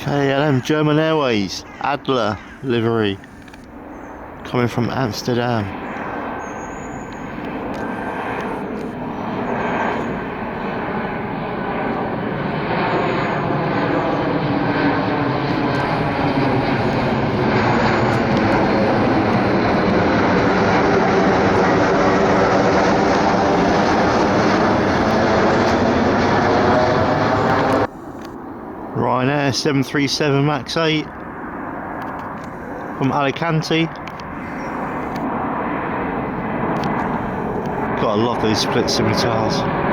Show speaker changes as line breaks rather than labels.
KLM German Airways Adler livery coming from Amsterdam. Ryanair 737 MAX 8 from Alicante. Gotta love these split scimitars.